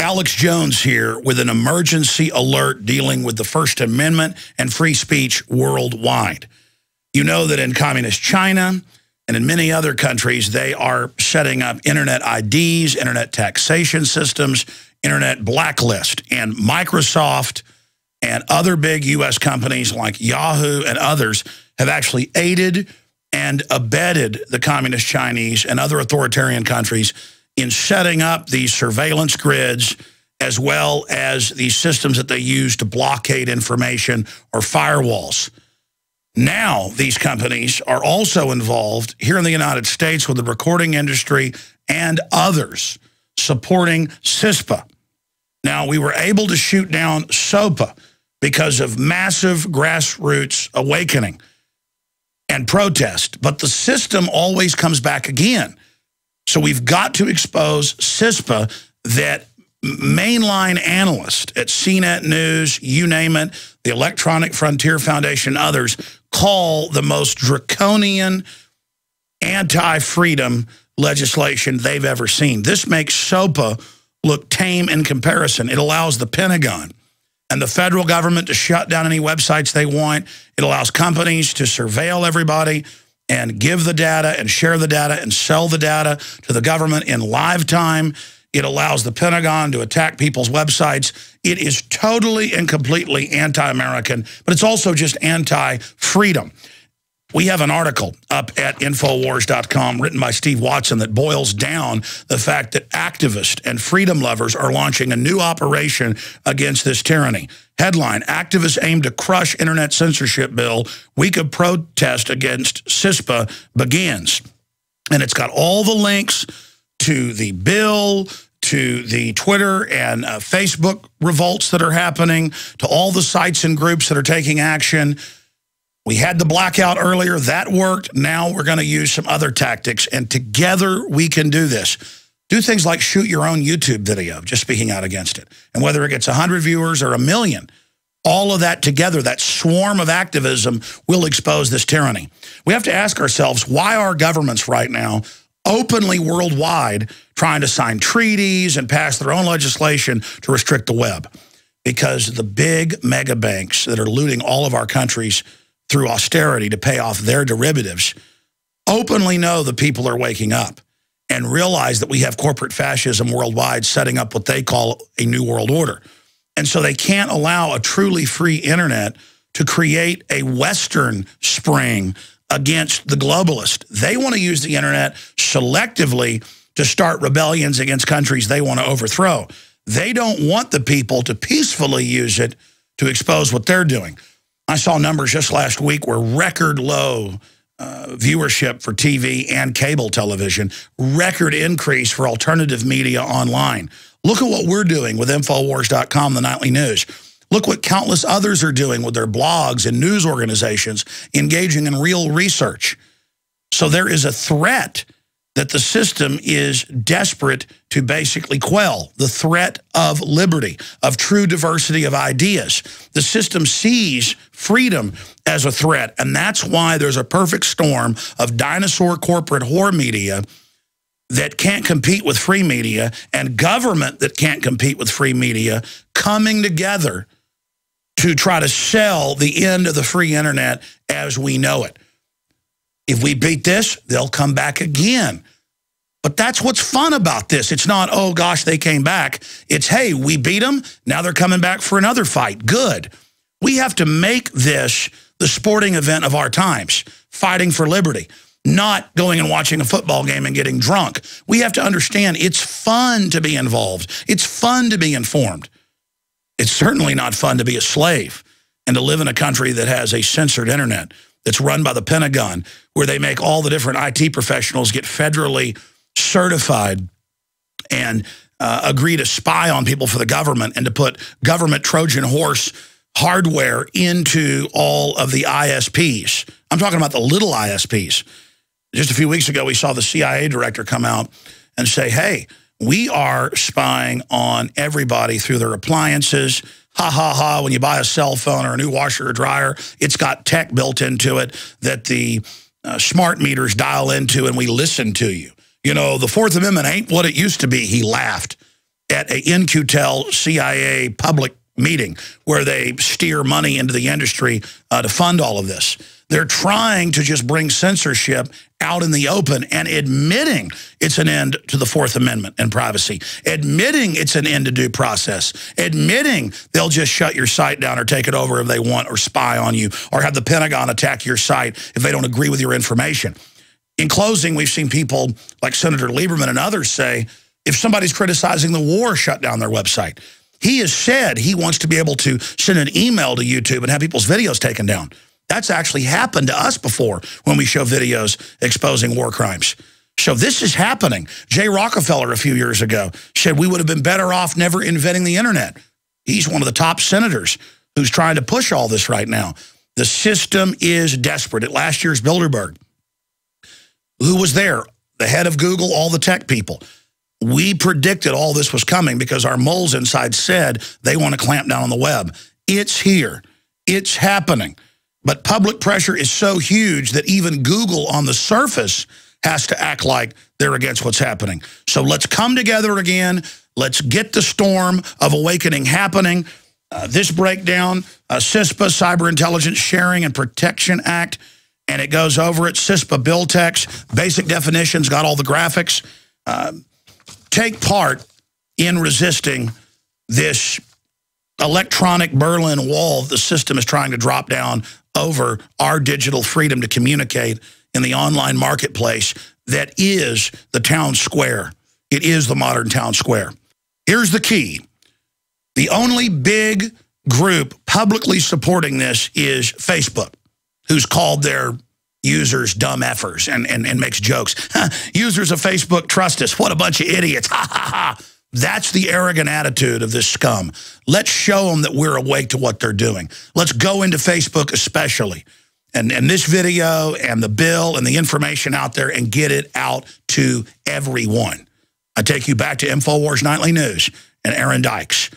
Alex Jones here with an emergency alert dealing with the First Amendment and free speech worldwide. You know that in communist China and in many other countries, they are setting up internet IDs, internet taxation systems, internet blacklist. And Microsoft and other big U.S. companies like Yahoo and others have actually aided and abetted the communist Chinese and other authoritarian countries in setting up these surveillance grids, as well as these systems that they use to blockade information or firewalls. Now, these companies are also involved here in the United States with the recording industry and others supporting CISPA. Now, we were able to shoot down SOPA because of massive grassroots awakening and protest, but the system always comes back again. So we've got to expose CISPA, that mainline analyst at CNET News, you name it, the Electronic Frontier Foundation, others, call the most draconian anti-freedom legislation they've ever seen. This makes SOPA look tame in comparison. It allows the Pentagon and the federal government to shut down any websites they want. It allows companies to surveil everybody and give the data and share the data and sell the data to the government in live time. It allows the Pentagon to attack people's websites. It is totally and completely anti-American, but it's also just anti-freedom. We have an article up at Infowars.com written by Steve Watson that boils down the fact that activists and freedom lovers are launching a new operation against this tyranny. Headline, activists aim to crush internet censorship bill. Week of protest against CISPA begins. And it's got all the links to the bill, to the Twitter and Facebook revolts that are happening, to all the sites and groups that are taking action. We had the blackout earlier. That worked. Now we're going to use some other tactics, and together we can do this. Do things like shoot your own YouTube video, just speaking out against it. And whether it gets 100 viewers or 1 million, all of that together, that swarm of activism will expose this tyranny. We have to ask ourselves, why are governments right now openly worldwide trying to sign treaties and pass their own legislation to restrict the web? Because the big mega banks that are looting all of our countries through austerity to pay off their derivatives openly know the people are waking up and realize that we have corporate fascism worldwide setting up what they call a new world order. And so they can't allow a truly free internet to create a Western spring against the globalist. They want to use the internet selectively to start rebellions against countries they want to overthrow. They don't want the people to peacefully use it to expose what they're doing. I saw numbers just last week where record low viewership for TV and cable television, record increase for alternative media online. Look at what we're doing with Infowars.com, the nightly news. Look what countless others are doing with their blogs and news organizations engaging in real research. So there is a threat that the system is desperate to basically quell, the threat of liberty, of true diversity of ideas. The system sees freedom as a threat, and that's why there's a perfect storm of dinosaur corporate whore media that can't compete with free media and government that can't compete with free media coming together to try to sell the end of the free internet as we know it. If we beat this, they'll come back again. But that's what's fun about this. It's not, oh, gosh, they came back. It's, hey, we beat them. Now they're coming back for another fight. Good. We have to make this the sporting event of our times, fighting for liberty, not going and watching a football game and getting drunk. We have to understand it's fun to be involved. It's fun to be informed. It's certainly not fun to be a slave and to live in a country that has a censored internet that's run by the Pentagon, where they make all the different IT professionals get federally certified and agree to spy on people for the government and to put government Trojan horse hardware into all of the ISPs. I'm talking about the little ISPs. Just a few weeks ago, we saw the CIA director come out and say, hey, we are spying on everybody through their appliances. Ha, ha, ha, when you buy a cell phone or a new washer or dryer, it's got tech built into it that the smart meters dial into, and we listen to you. You know, the Fourth Amendment ain't what it used to be. He laughed. at a In-Q-Tel CIA public meeting where they steer money into the industry to fund all of this. They're trying to just bring censorship out in the open and admitting it's an end to the Fourth Amendment and privacy, admitting it's an end to due process, admitting they'll just shut your site down or take it over if they want, or spy on you, or have the Pentagon attack your site if they don't agree with your information. In closing, we've seen people like Senator Lieberman and others say, if somebody's criticizing the war, shut down their website. He has said he wants to be able to send an email to YouTube and have people's videos taken down. That's actually happened to us before when we show videos exposing war crimes. So this is happening. Jay Rockefeller a few years ago said we would have been better off never inventing the internet. He's one of the top senators who's trying to push all this right now. The system is desperate. At last year's Bilderberg, who was there? The head of Google, all the tech people. We predicted all this was coming because our moles inside said they want to clamp down on the web. It's here. It's happening. But public pressure is so huge that even Google on the surface has to act like they're against what's happening. So let's come together again. Let's get the storm of awakening happening. This breakdown, CISPA, Cyber Intelligence Sharing and Protection Act, and it goes over it. CISPA bill text, basic definitions, got all the graphics. Take part in resisting this electronic Berlin Wall the system is trying to drop down over our digital freedom to communicate in the online marketplace that is the town square. It is the modern town square. Here's the key. The only big group publicly supporting this is Facebook, who's called their users dumb effers and makes jokes. Users of Facebook trust us. What a bunch of idiots. Ha, ha, ha. That's the arrogant attitude of this scum. Let's show them that we're awake to what they're doing. Let's go into Facebook especially. And this video and the bill and the information out there and get it out to everyone. I take you back to InfoWars Nightly News and Aaron Dykes.